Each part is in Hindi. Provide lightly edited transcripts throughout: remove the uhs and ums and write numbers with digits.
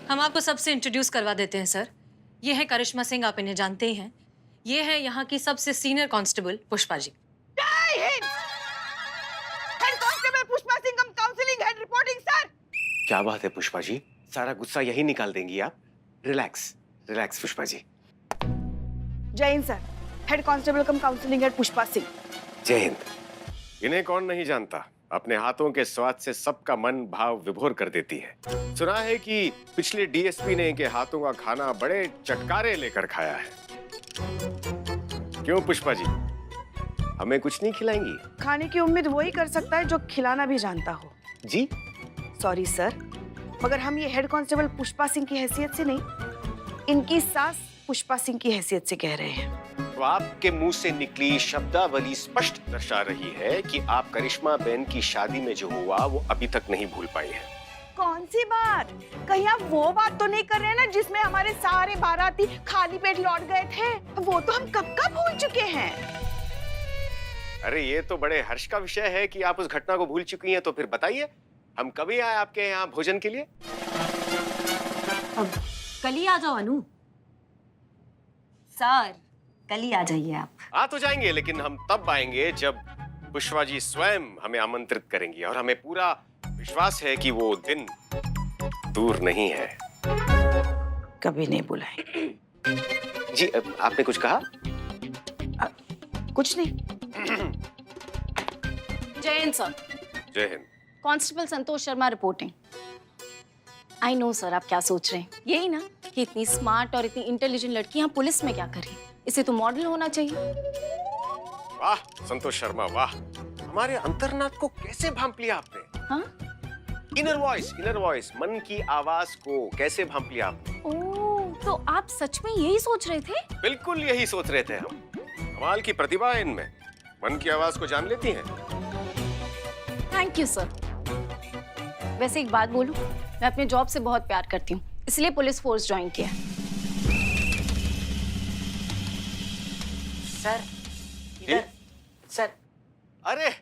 हम आपको सबसे इंट्रोड्यूस करवा देते हैं सर। ये है करिश्मा सिंह, आप इन्हें जानते ही हैं। ये है यहाँ की सबसे senior constable Pushpa ji. Head constable Pushpa Singh, counselling head reporting sir. क्या बात है पुष्पा जी, सारा गुस्सा यही निकाल देंगी आप। Relax relax Pushpa ji. जय Hind sir. Head constable counselling head Pushpa Singh. जय हिंद। इन्हें कौन नहीं जानता, अपने हाथों के स्वाद से सबका मन भाव विभोर कर देती है। सुना है कि पिछले डीएसपी ने इनके हाथों का खाना बड़े चटकारे लेकर खाया है। क्यों पुष्पा जी, हमें कुछ नहीं खिलाएंगी? खाने की उम्मीद वही कर सकता है जो खिलाना भी जानता हो। जी सॉरी सर, मगर हम ये हेड कांस्टेबल पुष्पा सिंह की हैसियत से नहीं, इनकी सास पुष्पा सिंह की हैसियत से कह रहे हैं। तो आपके मुंह से निकली शब्दावली स्पष्ट दर्शा रही है कि आप करिश्मा बहन की शादी में जो हुआ वो अभी तक नहीं भूल पाई हैं। कौन सी बात? कहीं आप वो बात तो नहीं कर रहे हैं ना जिसमें हमारे सारे बाराती खाली पेट लौट गए थे? वो तो हम कब का भूल चुके हैं। अरे ये तो बड़े हर्ष का विषय है कि आप उस घटना को भूल चुकी हैं, तो फिर बताइए हम कभी आए आपके यहाँ भोजन के लिए? अब कल ही आ जाओ अनु। सर कल ही आ जाइए आप। आ तो जाएंगे, लेकिन हम तब आएंगे जब पुष्पा जी स्वयं हमें आमंत्रित करेंगी, और हमें पूरा विश्वास है कि वो दिन दूर नहीं है। कभी नहीं बुलाएंगे। जी आपने कुछ कहा? कुछ नहीं। जय हिंद सर। जय Hind. Constable Santosh Sharma reporting. I know sir आप क्या सोच रहे हैं, यही ना कि इतनी स्मार्ट और इतनी इंटेलिजेंट लड़की यहाँ पुलिस में क्या कर रही है, इसे तो मॉडल होना चाहिए। वाह संतोष शर्मा वाह, हमारे अंतर्नाद को कैसे भांप लिया आपने। हाँ? इनर वॉइस, मन की आवाज को कैसे भांप लिया आपने। ओह, तो आप सच में यही सोच रहे थे? बिल्कुल यही सोच रहे थे हम। कमाल की प्रतिभा है इनमें, मन की आवाज को जान लेती हैं। Thank you sir. वैसे एक बात बोलूं, मैं अपने जॉब से बहुत प्यार करती हूँ, इसलिए पुलिस फोर्स ज्वाइन किया। सर इधर। सर अरे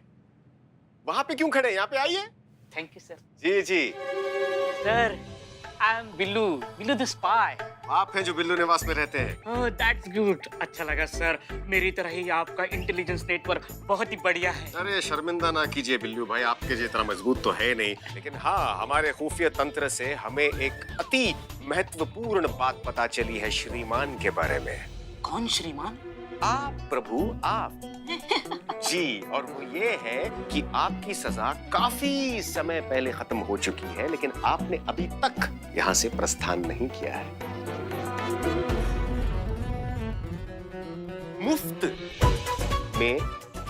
वहां पे क्यों खड़े, यहाँ पे आइए। Thank you sir. जी जी। Sir I am Billu, Billu the spy. आप हैं जो बिल्लू निवास में रहते हैं। ओह दैट्स गुड, अच्छा लगा सर। मेरी तरह ही आपका इंटेलिजेंस नेटवर्क बहुत ही बढ़िया है। अरे शर्मिंदा ना कीजिए बिल्लू भाई, आपके जितना मजबूत तो है नहीं, लेकिन हाँ हमारे खुफिया तंत्र से हमें एक अति महत्वपूर्ण बात पता चली है श्रीमान के बारे में। कौन श्रीमान? आप प्रभु, आप। जी, और वो ये है कि आपकी सजा काफी समय पहले खत्म हो चुकी है, लेकिन आपने अभी तक यहाँ से प्रस्थान नहीं किया है। मुफ्त में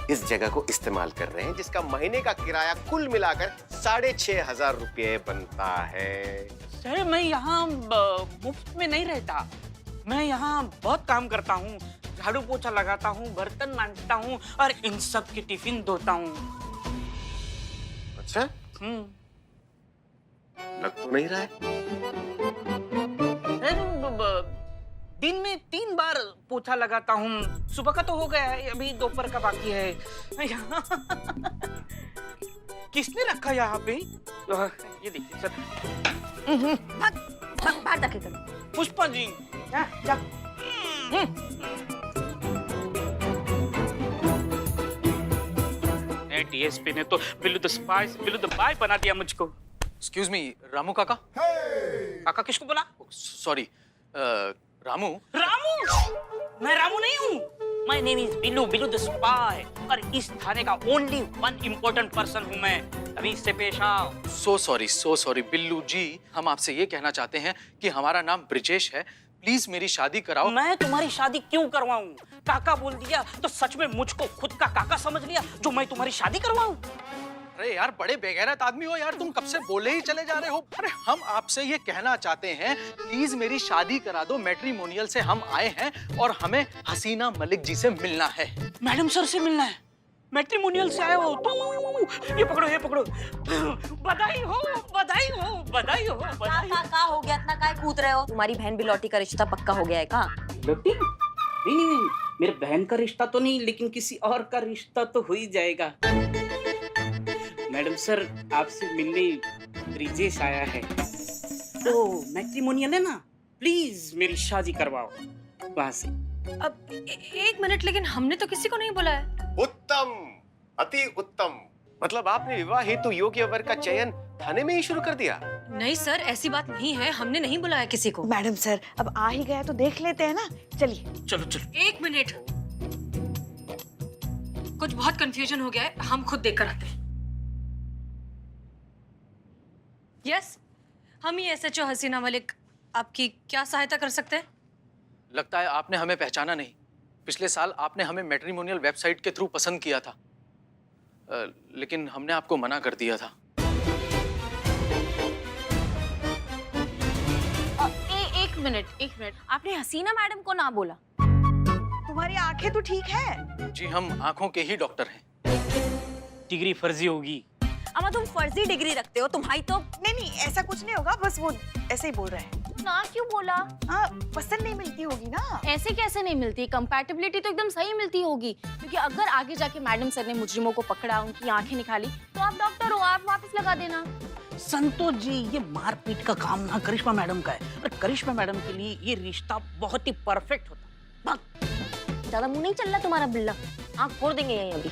इस जगह को इस्तेमाल कर रहे हैं, जिसका महीने का किराया कुल मिलाकर 6,500 रुपये बनता है। सर मैं यहाँ मुफ्त में नहीं रहता, मैं यहाँ बहुत काम करता हूँ। झाड़ू पोछा लगाता हूँ, बर्तन मांजता हूँ और इन सब की टिफिन धोता हूँ। अच्छा? लग तो नहीं रहा है। दिन में 3 बार पोछा लगाता हूँ। सुबह का तो हो गया है, अभी दोपहर का बाकी है। किसने रखा यहाँ पे? ये देखिए सर। बाहर जाके करो। पुष्पा जी। जा। डीएसपी ने तो बिल्लू द स्पाई से बिल्लू द बाय बना दिया मुझको। एक्सक्यूज मी, रामू काका। काका किसको बोला? सॉरी, रामू। रामू? मैं रामू नहीं हूँ। My name is Billu, Billu the spy, और इस थाने का ओनली वन इम्पोर्टेंट पर्सन हूँ मैं। अभी इससे पेश आओ। सो सॉरी बिल्लू जी, हम आपसे ये कहना चाहते हैं कि हमारा नाम ब्रिजेश है, प्लीज मेरी शादी कराओ। मैं तुम्हारी शादी क्यों करवाऊं? काका बोल दिया तो सच में मुझको खुद का काका समझ लिया जो मैं तुम्हारी शादी करवाऊं? अरे यार बड़े बेगैरत आदमी हो यार, तुम कब से बोले ही चले जा रहे हो। अरे हम आपसे ये कहना चाहते हैं, प्लीज मेरी शादी करा दो। मैट्रिमोनियल से हम आए हैं और हमें हसीना मलिक जी से मिलना है। मैडम सर से मिलना है? मैट्रिमोनियल से आए हो तो ये पकड़ो, ये पकड़ो। बधाई हो, बधाई हो, बधाई हो, बधाई हो। का हो गया, इतना काय कूद रहे हो? तुम्हारी बहन बिलौटी का रिश्ता पक्का हो गया है का? लौटी? नहीं, मेरे बहन का रिश्ता तो नहीं, लेकिन किसी और का रिश्ता तो हो ही जाएगा। मैडम सर आपसे मिलने ब्रिजेश आया है। वो मैट्रिमोनियल है ना, प्लीज मेरी शादी करवाओ वहां से। अब एक मिनट, लेकिन हमने तो किसी को नहीं बुलाया। उत्तम, अति उत्तम। मतलब आपने विवाह हेतु योग्य वर का चयन थाने में ही शुरू कर दिया? नहीं सर, ऐसी बात नहीं है, हमने नहीं बुलाया किसी को। मैडम सर, अब आ ही गया तो देख लेते हैं ना, चलिए। चलो चलो। एक मिनट, कुछ बहुत कंफ्यूजन हो गया है, हम खुद देखकर आते हैं। यस, हम ही SHO हसीना मलिक आपकी क्या सहायता कर सकते हैं? लगता है आपने हमें पहचाना नहीं। पिछले साल आपने हमें मैट्रिमोनियल वेबसाइट के थ्रू पसंद किया था, लेकिन हमने आपको मना कर दिया था। एक मिनट, आपने हसीना मैडम को ना बोला? तुम्हारी आंखें तो ठीक है। जी, हम आंखों के ही डॉक्टर हैं। डिग्री फर्जी होगी। अम्मा तुम फर्जी डिग्री रखते हो, तुम्हारी तो। नहीं, ऐसा कुछ नहीं होगा, बस वो ऐसे ही बोल रहे हैं। ना क्यों बोला? हाँ, पसंद नहीं मिलती होगी ना। ऐसे कैसे नहीं मिलती? कंपैटिबिलिटी तो एकदम सही मिलती होगी, क्योंकि अगर आगे जाके मैडम सर ने मुजरिमों को पकड़ा, उनकी आंखें निकाली, तो आप डॉक्टर हो, आप वापस लगा देना। संतोष जी, ये मारपीट का काम ना करिश्मा मैडम का है, और करिश्मा मैडम के लिए ये रिश्ता बहुत ही परफेक्ट होता। ज्यादा मुंह नहीं चल रहा तुम्हारा बिल्ला, आँख फोड़ देंगे यहीं अभी।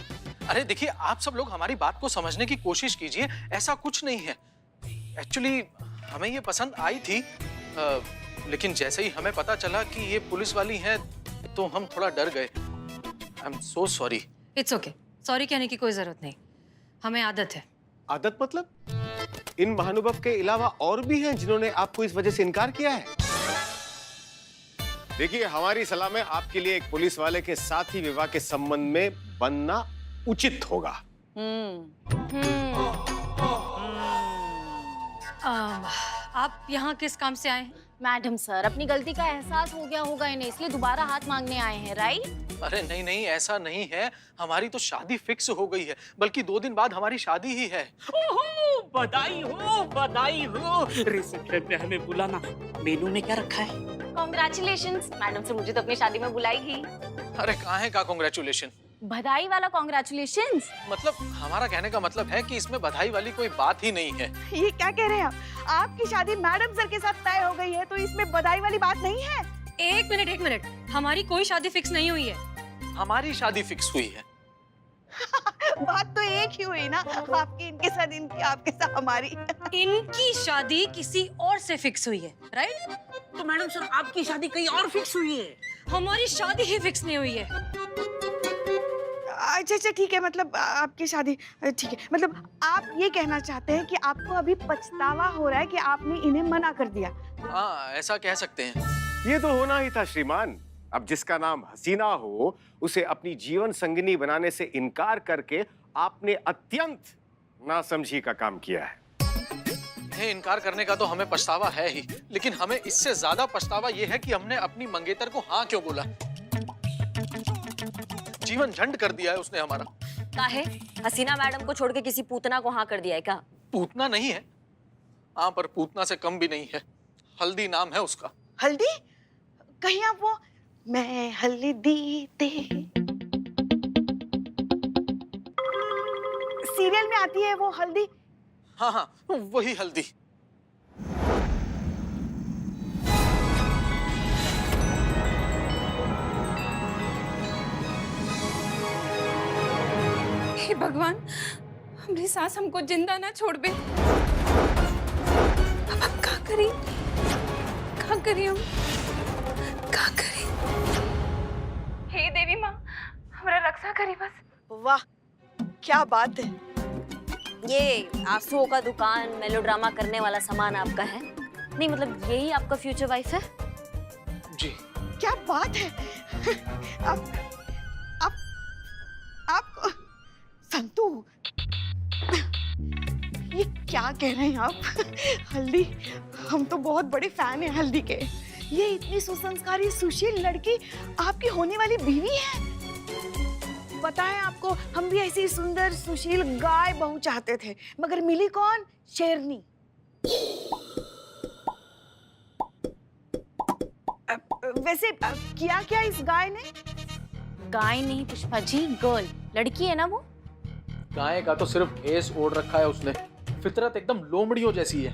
अरे देखिए, आप सब लोग हमारी बात को समझने की कोशिश कीजिए। ऐसा कुछ नहीं है। एक्चुअली हमें ये पसंद आई थी, लेकिन जैसे ही हमें पता चला कि ये पुलिस वाली हैं, तो हम थोड़ा डर गए। I am so sorry. It's okay, sorry कहने की कोई जरूरत नहीं, हमें आदत है। आदत मतलब? इन महानुभव के अलावा और भी हैं जिन्होंने आपको इस वजह से इनकार किया है? देखिए, हमारी सलाह में आपके लिए एक पुलिस वाले के साथ ही विवाह के संबंध में बनना उचित होगा। आप यहाँ किस काम से आए हैं? मैडम सर, अपनी गलती का एहसास हो गया होगा इन्हें, इसलिए दोबारा हाथ मांगने आए हैं, राइट? अरे नहीं नहीं, ऐसा नहीं है। हमारी तो शादी फिक्स हो गई है, बल्कि 2 दिन बाद हमारी शादी ही है। ओहो, बधाई हो, बधाई हो। रिसेप्शन पे हमें बुलाना। मेनू में क्या रखा है? कॉन्ग्रेचुलेशंस, मैडम सर मुझे तो अपनी शादी में बुलाएगी। अरे कहाँ है का कॉन्ग्रेचुलेशन? बधाई वाला कॉन्ग्रेचुलेशंस। मतलब हमारा कहने का मतलब है कि इसमें बधाई वाली कोई बात ही नहीं है। ये क्या कह रहे हैं आप? आपकी शादी मैडम सर के साथ तय हो गई है, तो इसमें बधाई वाली बात नहीं है। एक मिनट, हमारी कोई शादी फिक्स नहीं हुई है। हमारी शादी फिक्स हुई है। बात तो एक ही हुई ना, आपकी इनके साथ, इनकी आपके साथ हमारी। इनकी शादी किसी और से फिक्स हुई है, राइट? तो मैडम सर, आपकी शादी कहीं और फिक्स हुई है। हमारी शादी ही फिक्स नहीं हुई है। अच्छा, ठीक है, मतलब आपकी शादी ठीक है। मतलब आप ये कहना चाहते हैं कि आपको अभी पछतावा हो रहा है कि आपने इन्हें मना कर दिया। हाँ, ऐसा कह सकते हैं। ये तो होना ही था श्रीमान। अब जिसका नाम हसीना हो, उसे अपनी जीवन संगिनी बनाने से इनकार करके आपने अत्यंत नासमझी का काम किया है। इन्हें इनकार करने का तो हमें पछतावा है ही, लेकिन हमें इससे ज्यादा पछतावा ये है कि हमने अपनी मंगेतर को हाँ क्यों बोला। जीवन झंड कर दिया है उसने हमारा। काहे? हसीना मैडम को छोड़ के किसी पूतना को हाँ कर दिया है क्या? पूतना नहीं है, हाँ, पर पूतना से कम भी नहीं है। हल्दी नाम है उसका। हल्दी? कहीं आप वो मैं हल्दी दे सीरियल में आती है वो हल्दी? हाँ हाँ, वही हल्दी। हे भगवान, हमारी सास हमको जिंदा ना छोड़ बे। अब हम क्या करें हम क्या करें? हे देवी माँ, हमारा रक्षा करी बस। वाह, क्या बात है। ये आंसुओं का दुकान, मेलोड्रामा करने वाला सामान आपका है? नहीं मतलब यही आपका फ्यूचर वाइफ है? जी। क्या बात है। आप संतू, ये क्या कह रहे हैं आप? हल्दी, हम तो बहुत बड़े फैन हैं हल्दी के। ये इतनी सुसंस्कारी सुशील लड़की आपकी होने वाली बीवी है। पता है आपको, हम भी ऐसी सुंदर सुशील गाय बहू चाहते थे, मगर मिली कौन? शेरनी। वैसे किया क्या इस गाय ने? गाय नहीं पुष्पा जी, गर्ल, लड़की है ना वो। गाय का तो सिर्फ भेस ओढ़ रखा है उसने। फितरत एकदम लोमड़ियों जैसी है।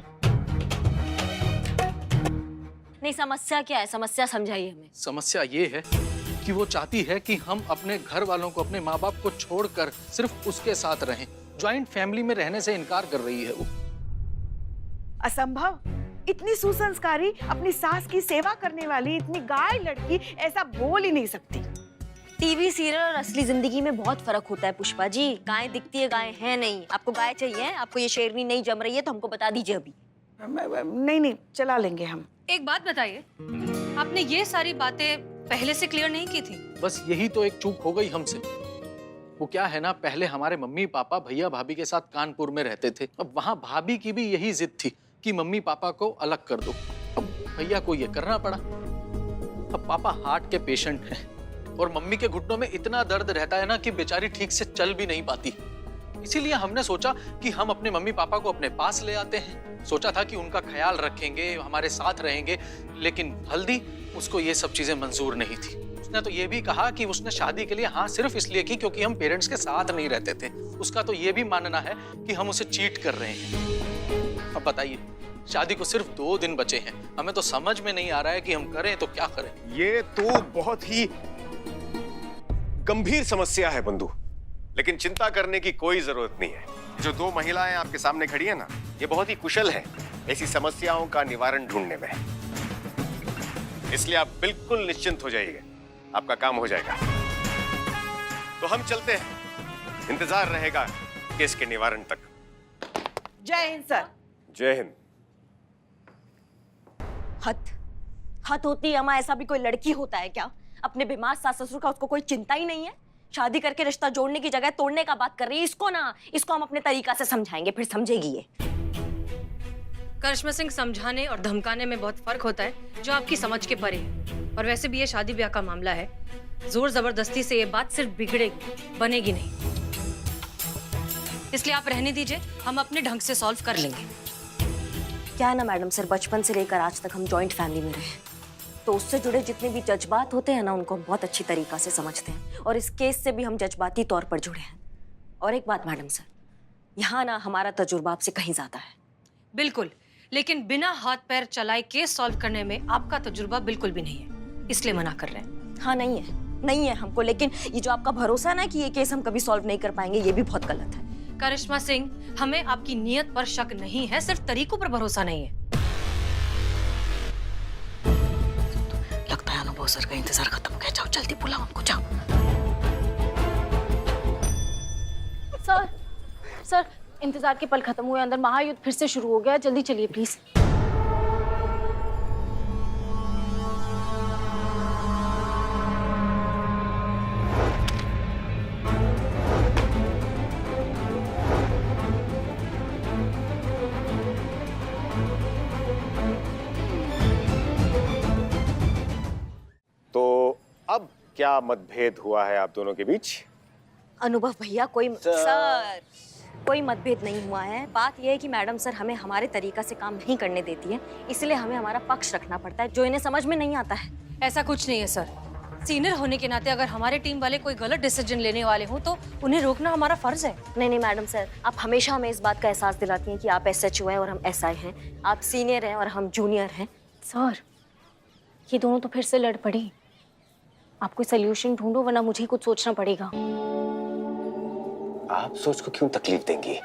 नहीं, समस्या क्या है? समस्या समझाइए हमें। समस्या ये है कि वो चाहती है कि हम अपने घर वालों को, अपने माँ बाप को छोड़कर सिर्फ उसके साथ रहें। जॉइंट फैमिली में रहने से इनकार कर रही है वो। असंभव। इतनी सुसंस्कारी, अपनी सास की सेवा करने वाली इतनी गाय लड़की ऐसा बोल ही नहीं सकती। टीवी सीरियल और असली जिंदगी में बहुत फर्क होता है पुष्पा जी। गाय दिखती है, गाय है नहीं। आपको गाय चाहिए? आपको ये शेरनी नहीं जम रही है तो हमको बता दीजिए अभी। नहीं, चला लेंगे हम। एक बात बताइए, आपने ये सारी बातें पहले से क्लियर नहीं की थी? बस यही तो एक चूक हो गई हमसे। वो क्या है ना, पहले हमारे मम्मी पापा भैया भाभी के साथ कानपुर में रहते थे। अब वहाँ भाभी की भी यही जिद थी कि मम्मी पापा को अलग कर दो। अब भैया को ये करना पड़ा। अब पापा हार्ट के पेशेंट हैं और मम्मी के घुटनों में इतना दर्द रहता है ना कि बेचारी ठीक से चल भी नहीं पाती। इसीलिए हमने सोचा कि हम अपने मम्मी पापा को अपने पास ले आते हैं। सोचा था कि उनका ख्याल रखेंगे, हमारे साथ रहेंगे, लेकिन हल्दी, उसको ये सब चीजें मंजूर नहीं थी। उसने तो ये भी कहा कि उसने शादी के लिए हाँ सिर्फ इसलिए की क्योंकि हम पेरेंट्स के साथ नहीं रहते थे। उसका तो ये भी मानना है कि हम उसे चीट कर रहे हैं। अब बताइए, शादी को सिर्फ 2 दिन बचे हैं। हमें तो समझ में नहीं आ रहा है कि हम करें तो क्या करें। ये तो बहुत ही गंभीर समस्या है बंधु, लेकिन चिंता करने की कोई जरूरत नहीं है। जो 2 महिलाएं आपके सामने खड़ी है ना, ये बहुत ही कुशल हैं ऐसी समस्याओं का निवारण ढूंढने में। इसलिए आप बिल्कुल निश्चिंत हो जाइए, आपका काम हो जाएगा। तो हम चलते हैं, इंतजार रहेगा केस के निवारण तक। जय हिंद सर। जय हिंद। हद होती है अम्मा। ऐसा भी कोई लड़की होता है क्या? अपने बीमार सास ससुर का उसको कोई चिंता ही नहीं है। शादी करके रिश्ता जोड़ने की जगह तोड़ने का बात कर रही है। इसको हम अपने तरीका से समझाएंगे, फिर समझेगी ये। करिश्मा सिंह, समझाने और धमकाने में बहुत फर्क होता है जो आपकी समझ के परे है। और वैसे भी ये शादी ब्याह का मामला है, जोर जबरदस्ती से ये बात सिर्फ बिगड़ेगी, बनेगी नहीं। इसलिए आप रहने दीजिए, हम अपने ढंग से सॉल्व कर लेंगे। क्या है ना मैडम सर, बचपन से लेकर आज तक हम जॉइंट फैमिली में रहे, तो उससे जुड़े जितने भी जज्बात होते हैं ना, उनको हम बहुत अच्छी तरीका से समझते हैं। और इस केस से भी हम जज्बाती तौर पर जुड़े हैं। और एक बात मैडम सर, यहाँ ना हमारा तजुर्बा आपसे कहीं ज्यादा है। बिल्कुल, लेकिन बिना हाथ पैर चलाए केस सॉल्व करने में आपका तजुर्बा बिल्कुल भी नहीं है, इसलिए मना कर रहे हैं। हाँ, नहीं है हमको, लेकिन ये जो आपका भरोसा ना कि ये केस हम कभी सॉल्व नहीं कर पाएंगे, ये भी बहुत गलत है। करिश्मा सिंह, हमें आपकी नीयत पर शक नहीं है, सिर्फ तरीकों पर भरोसा नहीं है। लगता है अनुभव सर का इंतजार खत्म हो गया। जाओ जल्दी बुलाओ उनको, जाओ। सर, इंतजार के पल खत्म हुए, अंदर महायुद्ध फिर से शुरू हो गया। जल्दी चलिए प्लीज। तो अब क्या मतभेद हुआ है आप दोनों के बीच? अनुभव भैया, कोई मतभेद नहीं हुआ है। बात यह है कि मैडम सर हमें हमारे तरीका से काम नहीं करने देती है, इसलिए हमें हमारा पक्ष रखना पड़ता है, जो इन्हें समझ में नहीं आता है। ऐसा कुछ नहीं है सर। सीनियर होने के नाते अगर हमारे टीम वाले कोई गलत डिसीजन लेने वाले हों तो उन्हें रोकना हमारा फर्ज है। नहीं मैडम सर, आप हमेशा हमें इस बात का एहसास दिलाती हैं कि आप SHO हैं और हम SI हैं, आप सीनियर हैं और हम जूनियर हैं। सर, ये दोनों तो फिर से लड़ पड़ी। आप कोई सोल्यूशन ढूंढो, वरना मुझे ही कुछ सोचना पड़ेगा। आप सोच को क्यों तकलीफ देंगी?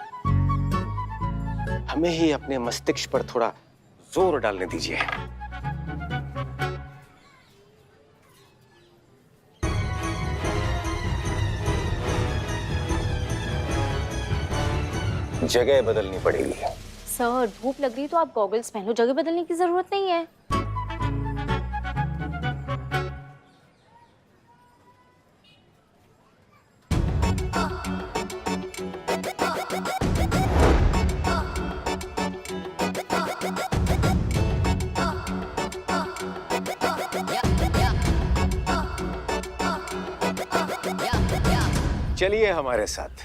हमें ही अपने मस्तिष्क पर थोड़ा जोर डालने दीजिए। जगह बदलनी पड़ेगी। सर, धूप लग रही है तो आप गॉगल्स पहनो, जगह बदलने की जरूरत नहीं है। चलिए हमारे साथ।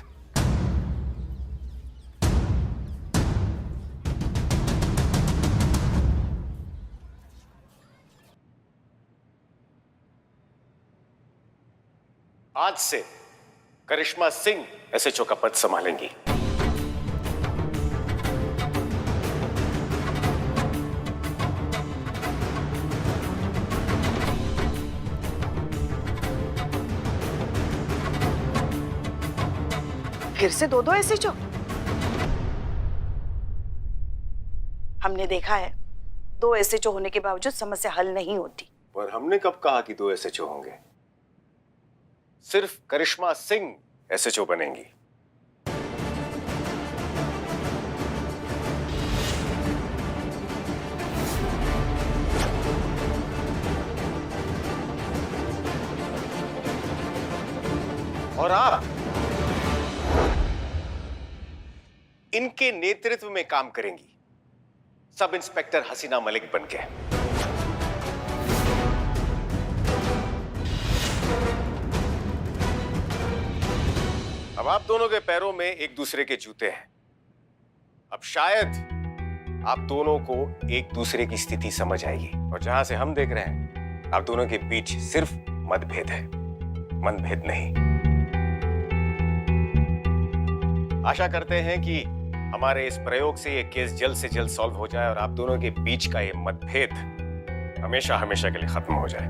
आज से करिश्मा सिंह SHO का पद संभालेंगी। फिर से दो SHO? हमने देखा है 2 SHO होने के बावजूद समस्या हल नहीं होती। पर हमने कब कहा कि 2 SHO होंगे? सिर्फ करिश्मा सिंह SHO बनेंगी। और आप इनके नेतृत्व में काम करेंगी, सब इंस्पेक्टर हसीना मलिक बनके। अब आप दोनों के पैरों में एक दूसरे के जूते हैं। अब शायद आप दोनों को एक दूसरे की स्थिति समझ आएगी, और जहां से हम देख रहे हैं आप दोनों के बीच सिर्फ मतभेद है, मनभेद नहीं। आशा करते हैं कि हमारे इस प्रयोग से ये केस जल्द से जल्द सॉल्व हो जाए और आप दोनों के बीच का ये मतभेद हमेशा हमेशा के लिए खत्म हो जाए।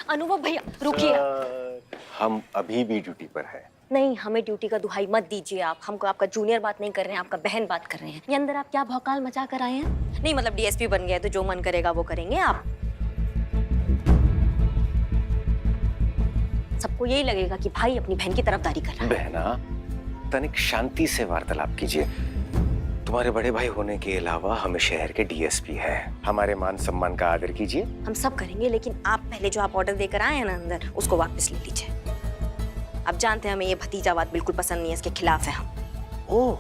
अनुभव भैया रुकिए। हम अभी भी ड्यूटी पर हैं। नहीं, हमें ड्यूटी का दुहाई मत दीजिए आप। हमको आपका जूनियर बात नहीं कर रहे हैं, आपका बहन बात कर रहे हैं। ये अंदर आप क्या भौकाल मचा कर आए हैं? नहीं मतलब DSP बन गए तो जो मन करेगा वो करेंगे आप। सबको यही लगेगा कि भाई अपनी बहन की तरफदारी कर रहा है। बहना, तनिक शांति से वार्तालाप कीजिए। तुम्हारे बड़े भाई होने के अलावा हम शहर के DSP हैं। हमारे मान सम्मान का आदर कीजिए। हम सब करेंगे, लेकिन आप पहले जो आप ऑर्डर देकर आए हैं ना अंदर, उसको वापस ले लीजिए। आप जानते हैं हमें ये भतीजावाद बिल्कुल पसंद नहीं है, इसके खिलाफ है हम। ओह,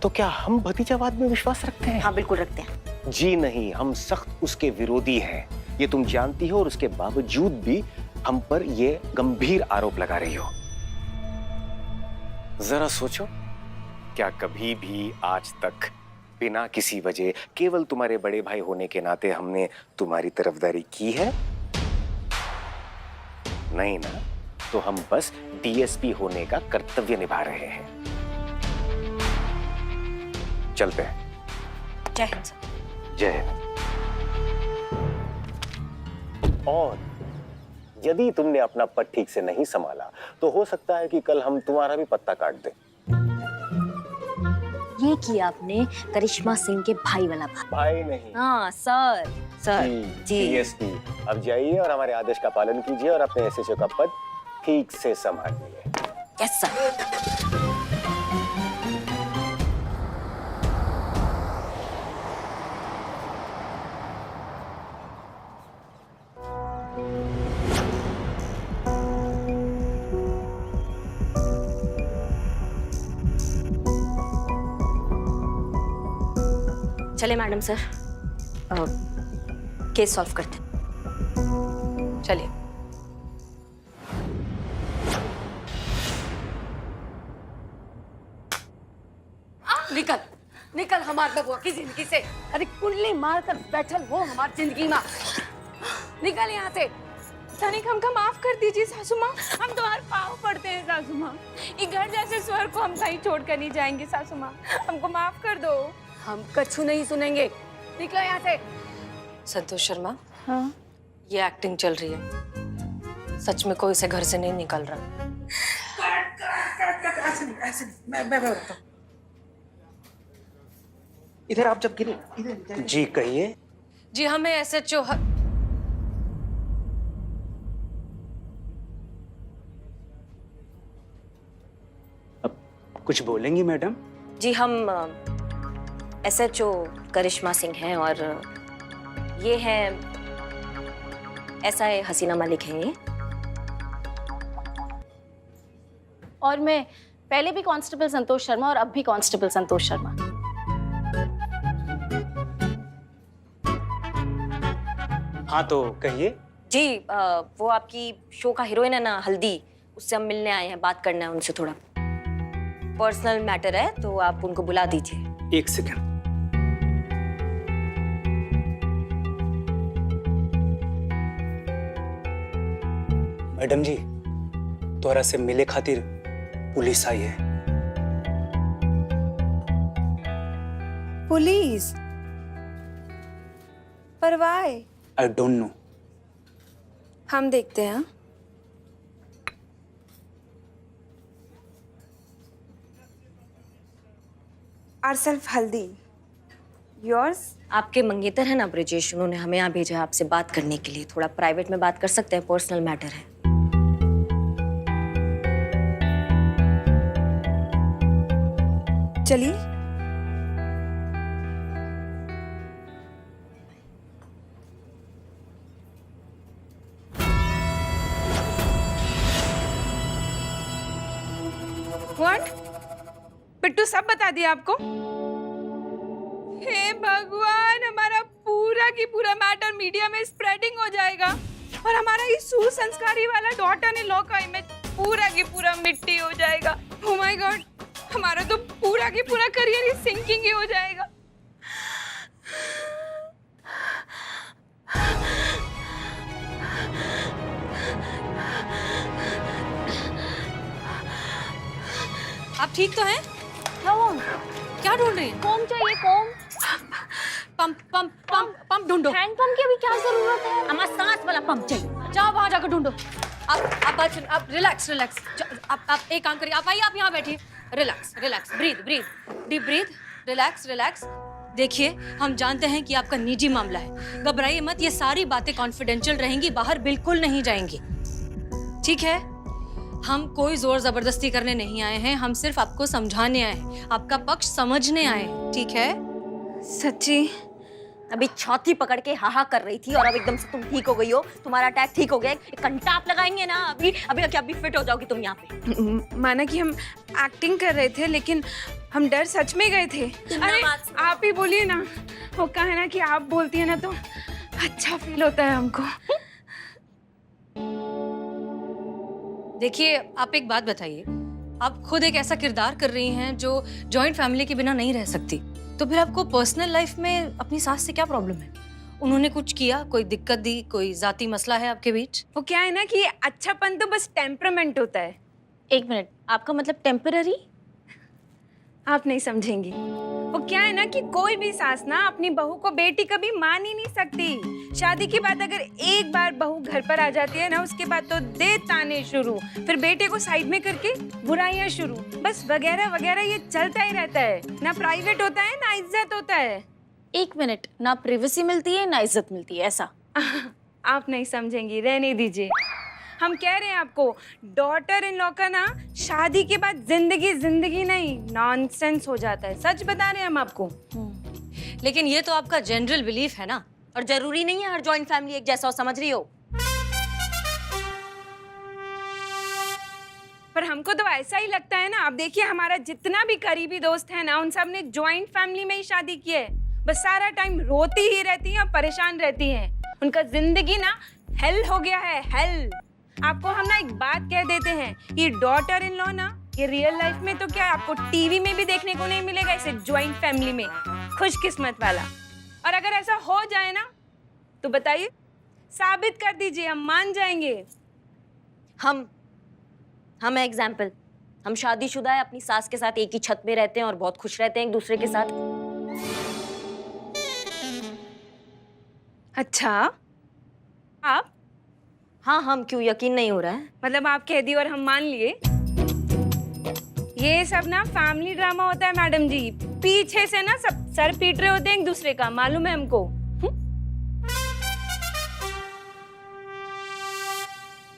तो क्या हम भतीजावाद में विश्वास रखते हैं? हाँ बिल्कुल रखते हैं। जी नहीं, हम सख्त उसके विरोधी हैं। ये तुम जानती हो, और उसके बावजूद भी हम पर ये गंभीर आरोप लगा रही हो। जरा सोचो, क्या कभी भी आज तक बिना किसी वजह, केवल तुम्हारे बड़े भाई होने के नाते हमने तुम्हारी तरफदारी की है? नहीं ना? तो हम बस DSP होने का कर्तव्य निभा रहे हैं। चलते हैं। जय हिंद सर। जय हिंद। और यदि तुमने अपना पद ठीक से नहीं संभाला तो हो सकता है कि कल हम तुम्हारा भी पत्ता काट दें। ये किया आपने करिश्मा सिंह के भाई वाला बात। भाई नहीं। हाँ सर। सर जी। DSP, अब जाइए और हमारे आदेश का पालन कीजिए और अपने SHO का पद ठीक से संभालिए। Yes sir. चले मैडम सर, केस सॉल्व करते हैं। चलिए। निकल निकल हमारे बबुआ की जिंदगी से। अरे कुंडली मार कर बैठल हो हमारी जिंदगी में। निकल यहाँ से। तनिक हमको माफ कर दीजिए सासू माँ, हम तुम्हारे पाँव पड़ते हैं सासू माँ। ये घर जैसे स्वर्ग को हम कहीं छोड़ कर नहीं जाएंगे सासू माँ, हमको माफ कर दो। हम कछु नहीं सुनेंगे। निकलो यहाँ से। संतोष शर्मा, हाँ? ये एक्टिंग चल रही है, सच में कोई इसे घर से नहीं निकल रहा। ऐसे नहीं, मैं बताता हूँ। इधर आप जब गिरे, इधर। जी कहिए। जी हमें SHO अब कुछ बोलेंगी मैडम? जी हम SHO करिश्मा सिंह हैं और ये है SI हसीना मलिक हैं ये। और मैं पहले भी कांस्टेबल संतोष शर्मा और अब भी कांस्टेबल संतोष शर्मा। हाँ तो कहिए। जी वो आपकी शो का हीरोइन है ना हल्दी, उससे हम मिलने आए हैं, बात करना है उनसे, थोड़ा पर्सनल मैटर है, तो आप उनको बुला दीजिए। एक सेकंड। मैडम जी, तोरा से मिले खातिर पुलिस आई है। पुलिस? पर वाई? I don't know. हम देखते हैं। हाँ? Ourself हल्दी। Yours? आपके मंगेतर है ना ब्रिजेश, उन्होंने हमें यहाँ भेजा है आपसे बात करने के लिए। थोड़ा प्राइवेट में बात कर सकते हैं, पर्सनल मैटर है। चलिए। What? पिट्टू सब बता दिया आपको? हे भगवान, हमारा पूरा की पूरा मैटर मीडिया में स्प्रेडिंग हो जाएगा और हमारा ये सुसंस्कारी वाला डॉटर इन लॉ का इमेज पूरा की पूरा मिट्टी हो जाएगा। ओह माय गॉड, हमारा तो पूरा की पूरा करियर ही सिंकिंग ही हो जाएगा। आप ठीक तो हैं? क्या हुआ? क्या ढूंढ रही हैं? कॉम चाहिए, com. Pump pump pump pump ढूंढो। हैंड पंप की अभी क्या जरूरत है? हमारा सांस वाला पंप चाहिए। जाओ वहां जाकर ढूंढो। आप बात सुन, आप रिलैक्स रिलैक्स। आप एक काम करिए, आप आइए, आप यहाँ बैठिए। Relax relax, breathe breathe, deep breath, relax relax. देखिए, हम जानते हैं कि आपका निजी मामला है, घबराइए मत। ये सारी बातें कॉन्फिडेंशियल रहेंगी, बाहर बिल्कुल नहीं जाएंगी, ठीक है? हम कोई जोर जबरदस्ती करने नहीं आए हैं, हम सिर्फ आपको समझाने आए हैं, आपका पक्ष समझने आए हैं, ठीक है? सच्ची? अभी छाती पकड़ के हाहा कर रही थी और अब एकदम से तुम ठीक हो गई हो, तुम्हारा अटैक ठीक हो गया। एक घंटा आप लगाएंगे ना, अभी अभी क्या अभी फिट हो जाओगी तुम यहाँ पे। माना कि हम एक्टिंग कर रहे थे, लेकिन हम डर सच में गए थे। अरे आप ही बोलिए ना, वो कहा है ना कि आप बोलती है ना तो अच्छा फील होता है हमको। देखिए, आप एक बात बताइए, आप खुद एक ऐसा किरदार कर रही हैं जो जॉइंट फैमिली के बिना नहीं रह सकती, तो फिर आपको पर्सनल लाइफ में अपनी सास से क्या प्रॉब्लम है? उन्होंने कुछ किया, कोई दिक्कत दी, कोई जाती मसला है आपके बीच? वो क्या है ना कि अच्छापन तो बस टेम्परामेंट होता है। एक मिनट, आपका मतलब टेम्पररी? आप नहीं समझेंगी। वो क्या है ना कि कोई भी सास ना अपनी बहू को बेटी कभी मान ही नहीं सकती। शादी के बाद अगर एक बार बहू घर पर आ जाती है ना, उसके बाद तो दे ताने शुरू, फिर बेटे को साइड में करके बुराइयां शुरू, बस वगैरह वगैरह ये चलता ही रहता है। ना प्राइवेट होता है ना इज्जत होता है। एक मिनट, ना प्राइवेसी मिलती है ना इज्जत मिलती है, ऐसा? आप नहीं समझेंगी, रहने दीजिए। हम कह रहे हैं आपको, डॉटर इन लॉ का ना शादी के बाद जिंदगी जिंदगी नहीं नॉनसेंस हो जाता है। सच बता रहे हैं हम आपको। लेकिन ये तो आपका जनरल बिलीफ है ना। और जरूरी नहीं है हर जॉइंट फैमिली एक जैसा हो, समझ रही हो? पर हमको तो ऐसा ही लगता है ना। अब देखिए, हमारा जितना भी करीबी दोस्त है ना, उन सब ने जॉइंट फैमिली में ही शादी की है। बस सारा टाइम रोती ही रहती हैं और परेशान रहती हैं। उनका जिंदगी ना हेल हो गया है, हेल। आपको हम ना एक बात कह देते हैं, ये डॉटर इन लॉ ना, ये रियल लाइफ में तो क्या आपको टीवी में भी देखने को नहीं मिलेगा इसे जॉइंट फैमिली में। खुशकिस्मत वाला। और अगर ऐसा हो जाए ना तो बताइए, साबित कर दीजिए, हम मान जाएंगे। हम एग्जाम्पल, हम शादीशुदा है, अपनी सास के साथ एक ही छत में रहते हैं और बहुत खुश रहते हैं एक दूसरे के साथ। अच्छा, आप? हाँ, हम क्यों, यकीन नहीं हो रहा है? मतलब आप कह दी और हम मान लिए? ये सब ना फैमिली ड्रामा होता है मैडम जी। पीछे से ना सब सर पीट रहे होते हैं एक दूसरे का, मालूम है हमको।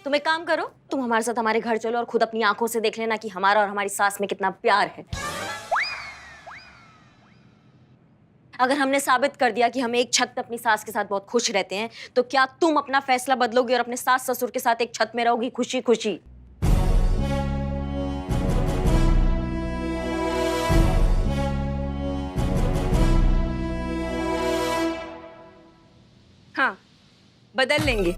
तुम एक काम करो, तुम हमारे साथ हमारे घर चलो और खुद अपनी आंखों से देख लेना कि हमारा और हमारी सास में कितना प्यार है। अगर हमने साबित कर दिया कि हम एक छत पे अपनी सास के साथ बहुत खुश रहते हैं, तो क्या तुम अपना फैसला बदलोगी और अपने सास ससुर के साथ एक छत में रहोगी खुशी खुशी? हाँ, बदल लेंगे।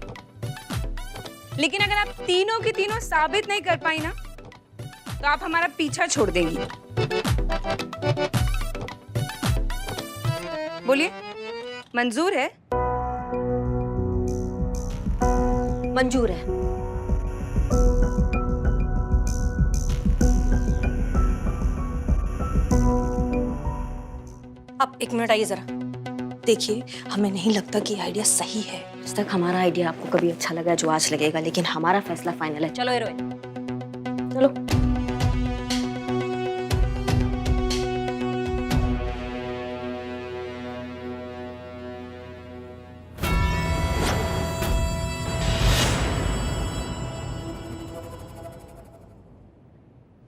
लेकिन अगर आप तीनों की तीनों साबित नहीं कर पाई ना, तो आप हमारा पीछा छोड़ देंगी। बोलिए, मंजूर है? मंजूर है। आप एक मिनट आइए जरा, देखिए, हमें नहीं लगता कि आइडिया सही है। आज तक हमारा आइडिया आपको कभी अच्छा लगा जो आज लगेगा, लेकिन हमारा फैसला फाइनल है। चलो हीरोइन, चलो।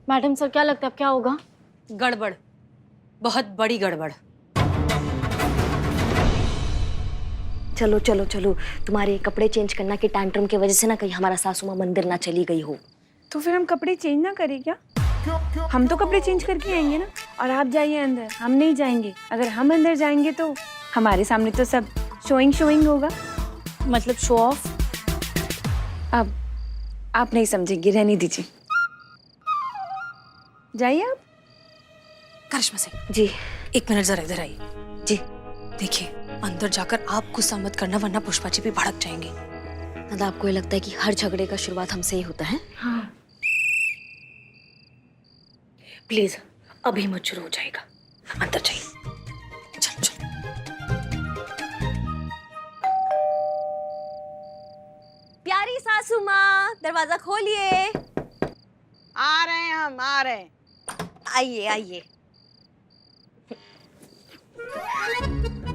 मैडम सर, क्या लगता है अब क्या होगा? गड़बड़, बहुत बड़ी गड़बड़। चलो चलो चलो, तुम्हारे कपड़े चेंज करना की टैंट्रम की वजह से ना कहीं हमारा सासू माँ मंदिर ना चली गई हो। तो फिर हम कपड़े चेंज ना करें क्या? हम तो कपड़े चेंज करके आएंगे ना, और आप जाइए अंदर, हम नहीं जाएंगे। अगर हम अंदर जाएंगे तो हमारे सामने तो सब शोइंग होगा। मतलब शो ऑफ? अब आप नहीं समझेंगे, रहने दीजिए। जाइए आप। करिश्मा सिंह, जी। एक मिनट जरा इधर आइए। जी। देखिए, अंदर जाकर आप गुस्सा मत करना, वरना पुष्पा जी भी भड़क जाएंगे। दादा, आपको ये लगता है कि हर झगड़े का शुरुआत हमसे ही होता है? हाँ। प्लीज, अभी मत शुरू हो जाएगा। अंदर जाइए। चलो चलो। प्यारी सासू माँ, दरवाजा खोलिए। आ रहे हैं हम, आ रहे हैं। आइए आइए।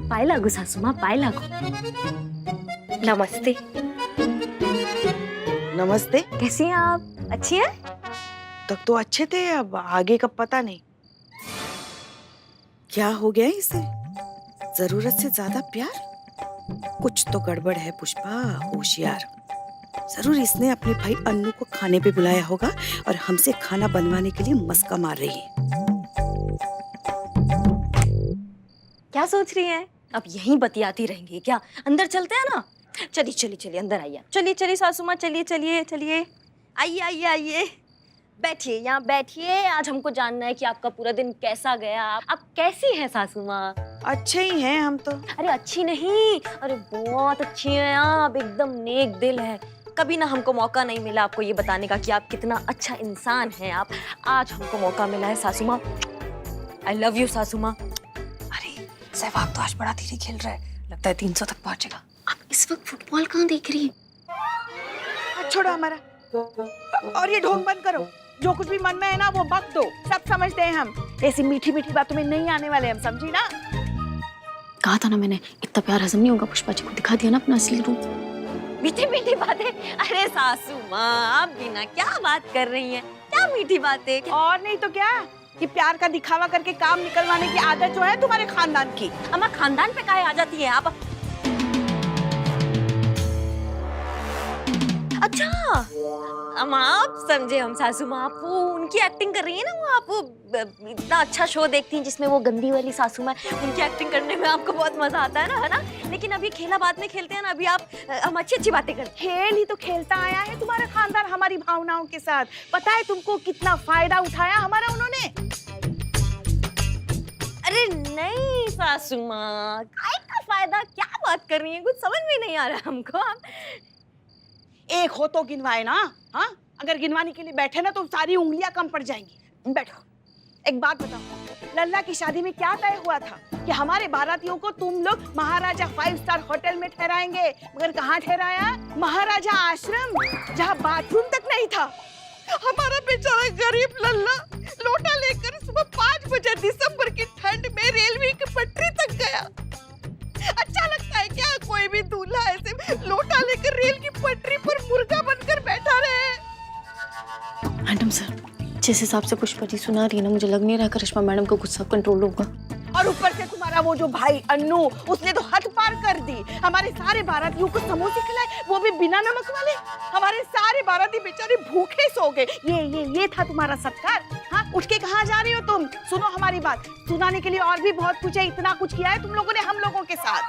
पाए लागू सासू माँ, पाए लागू। नमस्ते। नमस्ते। कैसी हैं आप? अच्छी हैं? तक तो अच्छे थे, अब आगे का पता नहीं। क्या हो गया इसे? जरूरत से ज्यादा प्यार? कुछ तो गड़बड़ है पुष्पा, होशियार। जरूर इसने अपने भाई अन्नू को खाने पे बुलाया होगा और हमसे खाना बनवाने के लिए मस्का मार रही है। क्या सोच रही हैं? अब यहीं बतियाती रहेंगी क्या? अंदर चलते हैं ना? चलिए चलिए चलिए, अंदर आइए। चलिए चलिए सासू माँ, चलिए चलिए चलिए। आइए आइए आइए, बैठिए, यहाँ बैठिए। आज हमको जानना है कि आपका पूरा दिन कैसा गया। आप कैसी हैं सासू माँ? अच्छे ही हैं हम तो। अरे अच्छी नहीं, अरे बहुत अच्छी हैं आप, एकदम नेक दिल है। कभी ना हमको मौका नहीं मिला आपको ये बताने का कि आप कितना अच्छा इंसान हैं आप। आज हमको मौका मिला है सासू माँ। आई लव यू सासू माँ। अरे सहवाग तो आज बड़ा धीरे खेल रहा है, लगता है 300 तक पहुंचेगा। आप इस वक्त फुटबॉल कहाँ देख रही हैं? छोड़ो हमारा, और ये ढोंग बंद करो। जो कुछ भी मन में है ना वो बक दो, सब समझते हैं हम। ऐसी मीठी मीठी बातों में नहीं आने वाले हम, समझी ना? कहा था ना मैंने, इतना प्यार हजम नहीं होगा। पुष्पा जी को दिखा दिया ना अपना असली रूप। मीठी मीठी बातें? अरे सासू माँ, आप भी ना क्या बात कर रही हैं? क्या मीठी बातें? और नहीं तो क्या, कि प्यार का दिखावा करके काम निकलवाने की आदत जो है तुम्हारे खानदान की। अम्मा, खानदान पे काहे आ जाती है आप? अच्छा अम्मा, आप समझे हम सासू माँ। आप वो उनकी एक्टिंग कर रही है ना, वो आप वो इतना अच्छा शो देखती हैं जिसमें वो गंदी वाली सासू माँ, उनकी एक्टिंग करने में आपको बहुत मजा आता है ना? लेकिन अभी खेला बाद में खेलते हैं ना, अभी हम अच्छी अच्छी बातें करते हैं। खेल ही तो खेलता आया है तुम्हारा खानदान हमारी भावनाओं के साथ। पता है तुमको कितना फायदा उठाया हमारा उन्होंने? अरे नहीं सासू माँ, काय का फायदा? क्या बात कर रही हैं? कुछ समझ में नहीं आ रहा हमको। आप एक हो तो गिनवाए ना। हाँ, अगर गिनवाने के लिए बैठे ना तो सारी उंगलियां कम पड़ जाएंगी। बैठो। एक बात बताओ, लल्ला की शादी में क्या तय हुआ था कि हमारे बारातियों को तुम लोग महाराजा 5 स्टार होटल में ठहराएंगे, मगर कहाँ ठहराया? महाराजा आश्रम, जहाँ बाथरूम तक नहीं था। हमारा बेचारा गरीब लल्ला लोटा लेकर सुबह 5 बजे दिसंबर की ठंड में रेलवे की पटरी तक गया। अच्छा लगता है क्या कोई भी दूल्हा ऐसे लोटा लेकर रेल की पटरी पर मुर्गा बनकर बैठा रहे? मैडम सर, जिस हिसाब से पुष्पा जी सुना रही है ना, मुझे लग नहीं रहा करिश्मा मैडम को गुस्सा कंट्रोल होगा। और ऊपर से तुम्हारा वो जो भाई अन्नू, उसने तो हद पार कर दी। हमारे सारे बारातियों को समोसे खिलाए, वो भी बिना नमक वाले। हमारे सारे बाराती बेचारे भूखे सो गए। ये था तुम्हारा सत्कार? हाँ, उठ के कहाँ जा रही हो तुम? सुनो हमारी बात, सुनाने के लिए और भी बहुत कुछ है। इतना कुछ किया है तुम लोगों ने हम लोगों के साथ।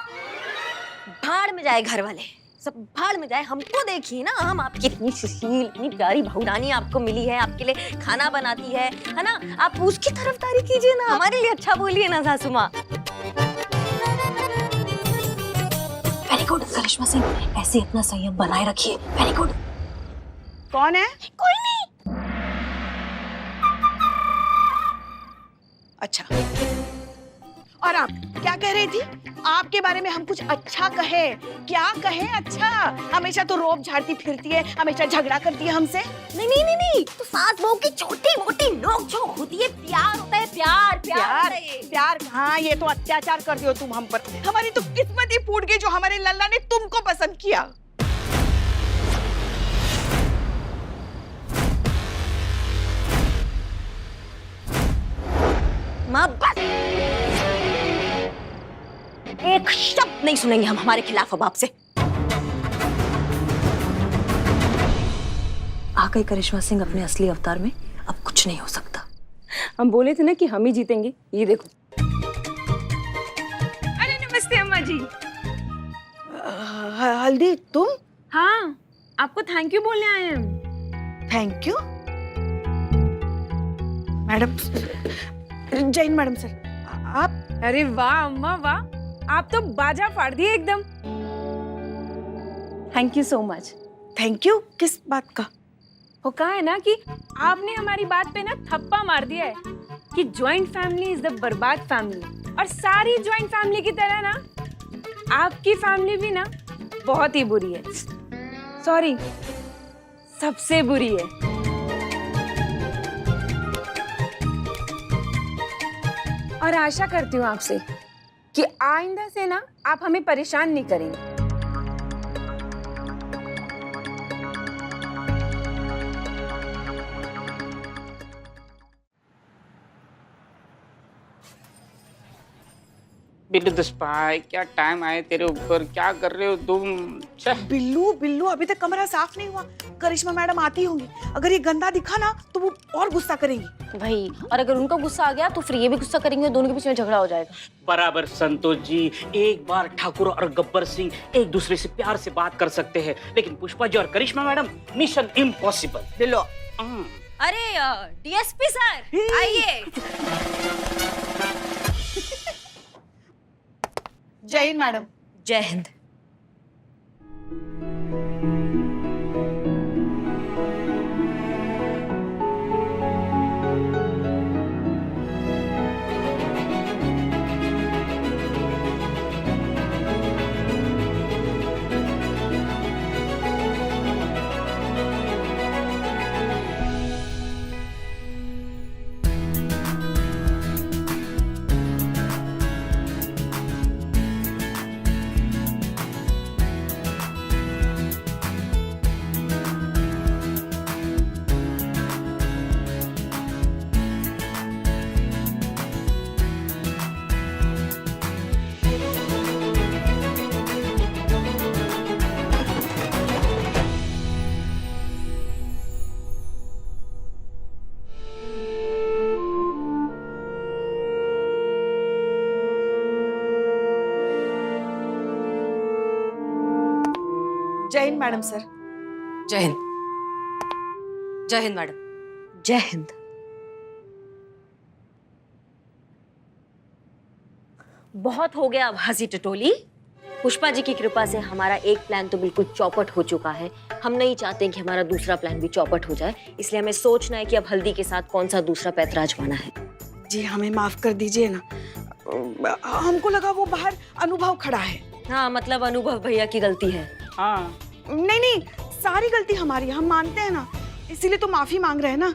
भाड़ में जाए घर वाले, सब भाड़ में जाए। हमको देखिए ना, हम आपकी इतनी सुशील, इतनी प्यारी बहुरानी आपको मिली है, आपके लिए खाना बनाती है ना? आप उसकी तरफदारी कीजिए ना, हमारे लिए अच्छा बोलिए ना सासू माँ। वेरी गुड करिश्मा सिंह, ऐसे इतना संयम बनाए रखिए। Very good. कौन है? कोई नहीं। अच्छा, और आप क्या कह रही थी? आपके बारे में हम कुछ अच्छा कहे? क्या कहे अच्छा? हमेशा तो रोब झाड़ती फिरती है, हमेशा झगड़ा करती है हमसे। नहीं नहीं नहीं नहीं, तो सास बहू की छोटी मोटी नोक झोंक होती है, प्यार होता है, प्यार प्यार प्यार होता है। प्यार हाँ, ये तो अत्याचार कर दियो तुम हम पर। हमारी तो किस्मत ही फूट गई जो हमारे लल्ला ने तुमको पसंद किया। माँ बस, एक शब्द नहीं सुनेंगे हम हमारे खिलाफ अब आपसे। आ गई करिश्मा सिंह अपने असली अवतार में, अब कुछ नहीं हो सकता। हम बोले थे ना कि हम ही जीतेंगे, ये देखो। अरे नमस्ते अम्मा जी। हल्दी तुम? हाँ, आपको थैंक यू बोलने आए हैं हम। Thank you madam. Jain madam sir, आप? अरे वाह अम्मा वाह, आप तो बाजा फाड़ दिए एकदम। Thank you so much. Thank you किस बात का? वो कहा है ना कि आपने हमारी बात पे ना थप्पा मार दिया है कि ज्वाइंट फैमिली इज द बर्बाद फैमिली, और सारी ज्वाइंट फैमिली की तरह ना आपकी फैमिली भी ना बहुत ही बुरी है। सॉरी, सबसे बुरी है। और आशा करती हूँ आपसे कि आइंदा से ना आप हमें परेशान नहीं करेंगे। बिल्लू द स्पाई, क्या टाइम आए तेरे ऊपर, क्या कर रहे हो तुम? छह। बिल्लू बिल्लू, अभी तक कमरा साफ नहीं हुआ। करिश्मा मैडम आती होंगी, अगर ये गंदा दिखा ना तो वो और गुस्सा करेंगी। भाई, और अगर उनका गुस्सा आ गया तो फिर ये भी गुस्सा करेंगे, दोनों के बीच में झगड़ा हो जाएगा। बराबर संतोष जी, एक बार ठाकुर और गब्बर सिंह एक दूसरे से प्यार से बात कर सकते हैं, लेकिन पुष्पा जी और करिश्मा मैडम मिशन इम्पॉसिबल। बिल्लो, अरे डीएसपी सर आइए। जैन मैडम। जय हिंद। जय हिंद मैडम सर। जय हिंद। जय हिंद मैडम। जय हिंद। बहुत हो गया अब हंसी टटोली। पुष्पा जी की कृपा से हमारा एक प्लान तो बिल्कुल चौपट हो चुका है। हम नहीं चाहते कि हमारा दूसरा प्लान भी चौपट हो जाए, इसलिए हमें सोचना है कि अब हल्दी के साथ कौन सा दूसरा पैंतरा आजमाना है। जी हमें माफ कर दीजिए ना, हमको लगा वो बाहर अनुभव खड़ा है। हाँ, मतलब अनुभव भैया की गलती है। हाँ, नहीं नहीं, सारी गलती हमारी है, हम मानते हैं ना, इसीलिए तो माफी मांग रहे हैं ना।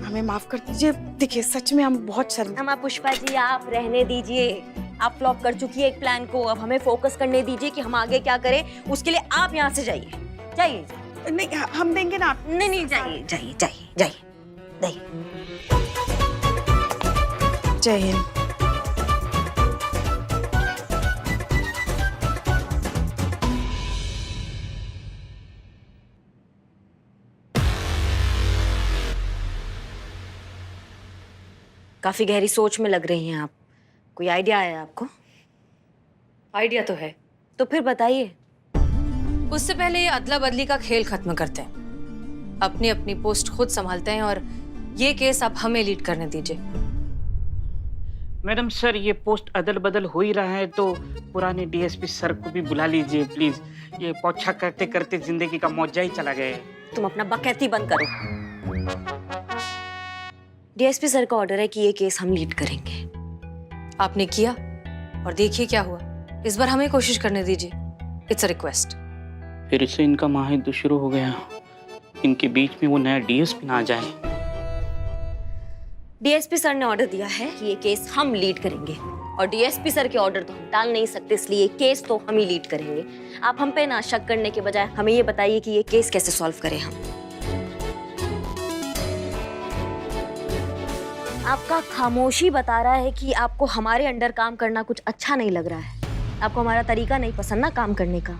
हमें माफ कर दीजिए। देखिए सच में हम बहुत शर्मिंदा। हम पुष्पा जी, आप रहने दीजिए। आप फ्लॉप कर चुकी है एक प्लान को, अब हमें फोकस करने दीजिए कि हम आगे क्या करें। उसके लिए आप यहाँ से जाइए। जाइए। नहीं, हम देंगे ना। नहीं नहीं, जाइए जाइए जाइए जाइए जाइए। जय हिंद। काफी गहरी सोच में लग रही हैं आप। कोई आइडिया आया आपको? आइडिया तो है। तो फिर बताइए। उससे पहले ये अदला बदली का खेल खत्म करते हैं। अपनी अपनी पोस्ट खुद संभालते हैं और ये केस आप हमें लीड करने दीजिए। मैडम सर, ये पोस्ट अदल बदल हो ही रहा है तो पुराने डीएसपी सर को भी बुला लीजिए प्लीज। ये पोछा करते करते जिंदगी का मौजा ही चला गया है। तुम अपना बकैती बंद करो। डीएसपी सर का ऑर्डर है कि ये केस हम लीड करेंगे। आपने किया और देखिए क्या हुआ। इस बार हमें कोशिश करने दीजिए, इट्स अ रिक्वेस्ट। फिर से इनका महायुद्ध शुरू हो गया। इनके बीच में वो नया डीएसपी ना आ जाए। डीएसपी सर ने ऑर्डर दिया है कि ये केस हम लीड करेंगे, और डीएसपी सर के ऑर्डर तो हम टाल नहीं सकते, इसलिए ये केस तो हम ही लीड करेंगे। आप हम पे ना शक करने के बजाय हमें ये बताइए कि ये केस कैसे सॉल्व करें हम। आपका खामोशी बता रहा है कि आपको हमारे अंडर काम करना कुछ अच्छा नहीं लग रहा है। आपको हमारा तरीका नहीं पसंद ना काम करने का।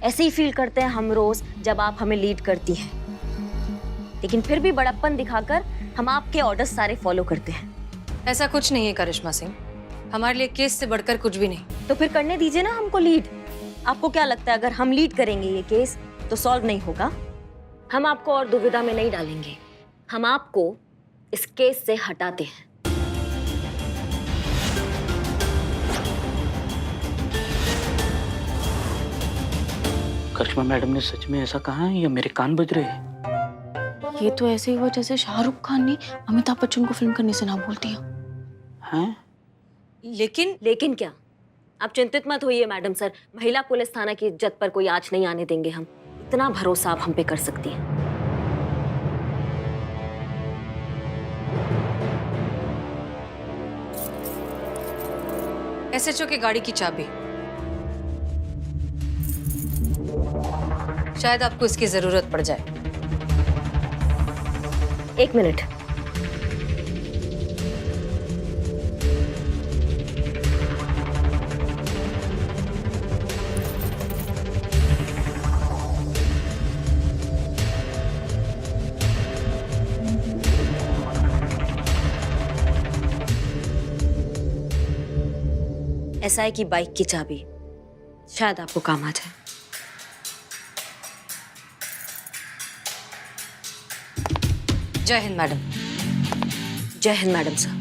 ऐसे ही फील करते हैं हम रोज जब आप हमें लीड करती हैं, लेकिन फिर भी बड़प्पन दिखाकर हम आपके ऑर्डर्स सारे फॉलो करते हैं। ऐसा कुछ नहीं है करिश्मा सिंह, हमारे लिए केस से बढ़कर कुछ भी नहीं। तो फिर करने दीजिए ना हमको लीड। आपको क्या लगता है अगर हम लीड करेंगे ये केस तो सॉल्व नहीं होगा? हम आपको और दुविधा में नहीं डालेंगे, हम आपको इस केस से हटाते हैं। करिश्मा मैडम ने सच में ऐसा कहा है या मेरे कान बज रहे हैं? ये तो ऐसे ही हुआ जैसे शाहरुख खान ने अमिताभ बच्चन को फिल्म करने से ना बोल दिया। हैं? लेकिन क्या? आप चिंतित मत होइए मैडम सर, महिला पुलिस थाना की इज्जत पर कोई आंच नहीं आने देंगे हम। इतना भरोसा आप हम पे कर सकती हैं। एसएचओ की गाड़ी की चाबी, शायद आपको इसकी जरूरत पड़ जाए। 1 मिनट। एसआई की बाइक की चाबी, शायद आपको काम आ जाए। जय हिंद मैडम। जय हिंद मैडम सर।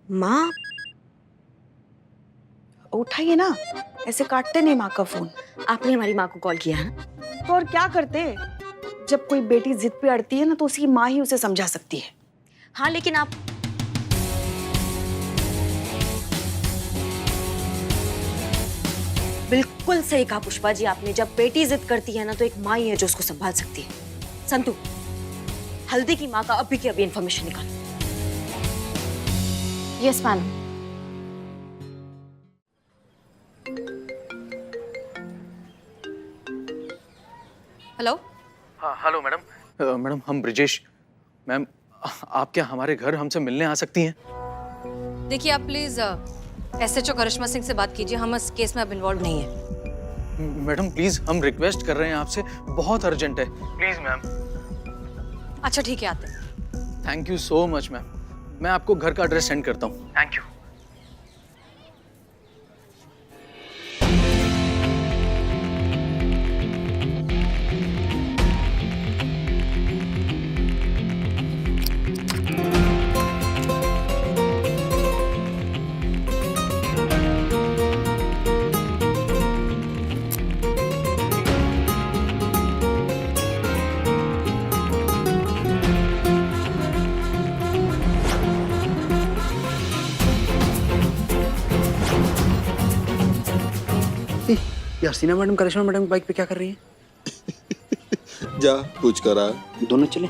माँ उठाइए ना, ऐसे काटते नहीं माँ का फोन। आपने हमारी माँ को कॉल किया है? तो और क्या करते? जब कोई बेटी जिद पे अड़ती है ना तो उसकी माँ ही उसे समझा सकती है। हाँ, लेकिन आप बिल्कुल सही कहा पुष्पा जी आपने। जब बेटी जिद करती है ना तो एक माँ ही है जो उसको संभाल सकती है। संतू, हल्दी की माँ का अभी की अभी इंफॉर्मेशन निकालो। Yes ma'am. हेलो। हाँ हेलो मैडम। मैडम हम ब्रिजेश। मैम आप क्या हमारे घर हमसे मिलने आ सकती हैं? देखिए आप प्लीज एसएचओ करिश्मा सिंह से बात कीजिए, हम इस केस में अब इन्वॉल्व नहीं है। मैडम प्लीज हम रिक्वेस्ट कर रहे हैं आपसे, बहुत अर्जेंट है, प्लीज मैम। अच्छा ठीक है, आते हैं। Thank you so much ma'am. मैं आपको घर का एड्रेस सेंड करता हूँ। Thank you. ये हसीना मैडम करिश्मा मैडम बाइक पे क्या कर रही है? जा पूछ करा। दोनों चले।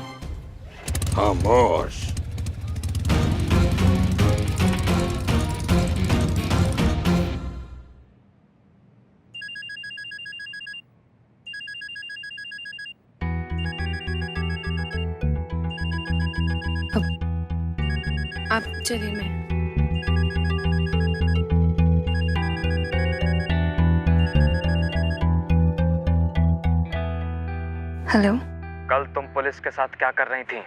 खामोश। आप चलिए। मैं हेलो। कल तुम पुलिस के साथ क्या कर रही थी?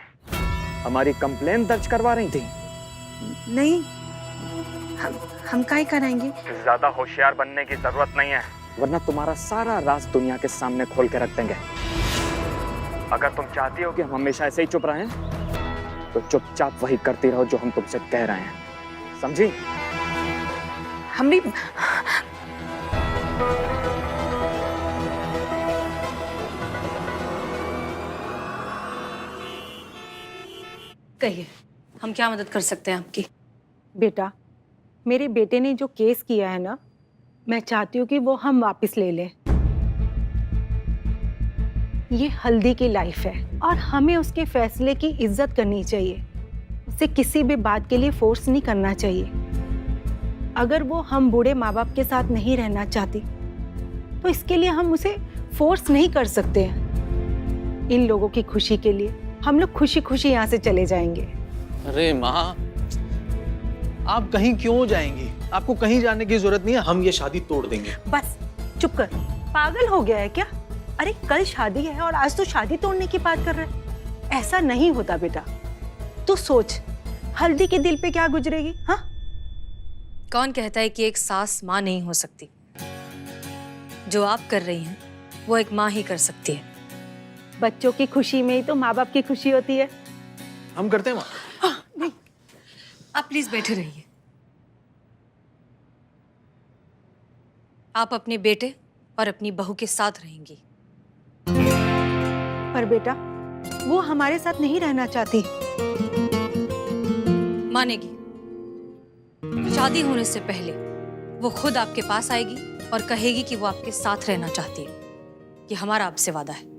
हमारी कंप्लेन दर्ज करवा रही थी? नहीं, हम काहे कराएंगे? ज्यादा होशियार बनने की जरूरत नहीं है, वरना तुम्हारा सारा राज दुनिया के सामने खोल के रख देंगे। अगर तुम चाहती हो कि हम हमेशा ऐसे ही चुप रहें, तो चुपचाप वही करती रहो जो हम तुमसे कह रहे हैं, समझी? हम भी कहिए, हम क्या मदद कर सकते हैं आपकी? बेटा, मेरे बेटे ने जो केस किया है ना, मैं चाहती हूँ कि वो हम वापस ले लें। ये हल्दी की लाइफ है और हमें उसके फैसले की इज्जत करनी चाहिए। उसे किसी भी बात के लिए फोर्स नहीं करना चाहिए। अगर वो हम बूढ़े माँ बाप के साथ नहीं रहना चाहती, तो इसके लिए हम उसे फोर्स नहीं कर सकते हैं। इन लोगों की खुशी के लिए हम लोग खुशी खुशी यहाँ से चले जाएंगे। अरे माँ, आप कहीं क्यों जाएंगी? आपको कहीं जाने की जरूरत नहीं है, हम ये शादी तोड़ देंगे। बस चुप कर, पागल हो गया है क्या? अरे कल शादी है और आज तो शादी तोड़ने की बात कर रहे हैं। ऐसा नहीं होता बेटा। तू सोच, हल्दी के दिल पे क्या गुजरेगी? हाँ, कौन कहता है कि एक सास माँ नहीं हो सकती? जो आप कर रही हैं वो एक माँ ही कर सकती है। बच्चों की खुशी में ही तो माँ बाप की खुशी होती है। हम करते हैं माँ। नहीं, आप प्लीज बैठे रहिए। आप अपने बेटे और अपनी बहू के साथ रहेंगी। पर बेटा, वो हमारे साथ नहीं रहना चाहती। मानेगी। शादी होने से पहले वो खुद आपके पास आएगी और कहेगी कि वो आपके साथ रहना चाहती है। ये हमारा आपसे वादा है।